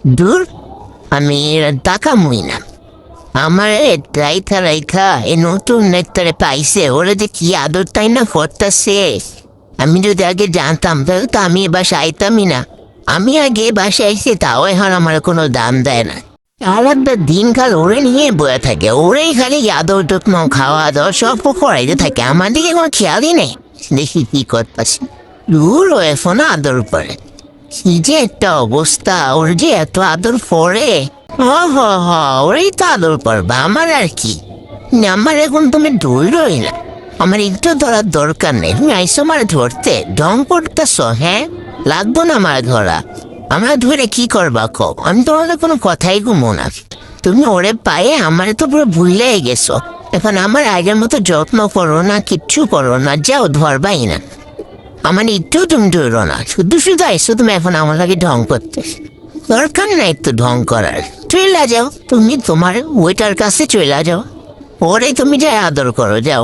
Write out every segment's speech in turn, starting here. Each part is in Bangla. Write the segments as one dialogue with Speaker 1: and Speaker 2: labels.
Speaker 1: দূর, আমি তাকামই না। আমার রাইখা রাইখা এই নতুন নেতারে পাইছে, ওরা যে কি আদর তাই না করতেছে। আমি যদি আগে জানতাম তাহলে তো আমি এ বাসায় আইতামই না। আমি আগে এ বাসায় আইসি, তাও এখন আমার কোনো দাম দেয় না। আর একটা দিনকাল ওরে নিয়ে বয়ে থাকে, ওরেই খালি আদর যত্ন খাওয়া দাওয়া সব করাইতে থাকে, আমার দিকে কোনো খেয়ালই নেই। দেখি কি করতেছি, দূর ও এখন আদর করে। কি যে একটা অবস্থা, ওর যে এত আদর পরে। হ হ, ওরই তো আদর করবা, আমার আর কি। আমার এখন তুমি ধরলই না, আমার একটু ধরার দরকার নেই। তুমি আইসো আমার ধরতে, ঢং করতেছ। হ্যাঁ, লাগবো না আমার ধরা। আমরা ধরে কি করবা কব, আমি তোমাদের কোনো কথাই ঘুমো না। তুমি ওরে পায়ে আমার তো পুরো ভুলেই গেছো। এখন আমার আগের মতো যত্ন করো না, কিচ্ছু করো না, যাও ধরবাই না। আমার একটু তুমি ধরো না, শুধু শুধু আইসো তুমি এখন আমার লাগে ঢং করতে। দরকার নাই তো ঢং করার, চলে যাও তুমি তোমার ওইটার কাছে চলে যাও। ওরে তুমি যাই আদর করো, যাও।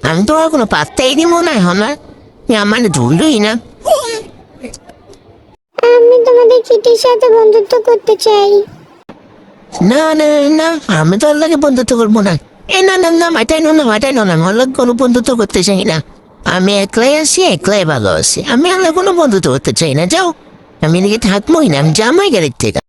Speaker 1: আমি তোমার কোনো পাত্তাই দিব না এখন আর। আমার ধুলোই না।
Speaker 2: আমি তোমাদের চিঠির সাথে বন্ধুত্ব করতে চাই।
Speaker 1: না না না, আমি তো আল্লাহকে বন্ধুত্ব করবো না। না না না, মাটাই নো না, মাটাই নো না, আমি আল্লাহ কোনো বন্ধুত্ব করতে চাই না। আমি একলাই আছি, একলাই ভালো আছি, আমি আল্লাহ কোনো বন্ধুত্ব করতে চাই না, যাও। আমি এদিকে থাকবোই না, আমি জামাই গাড়ির থেকে।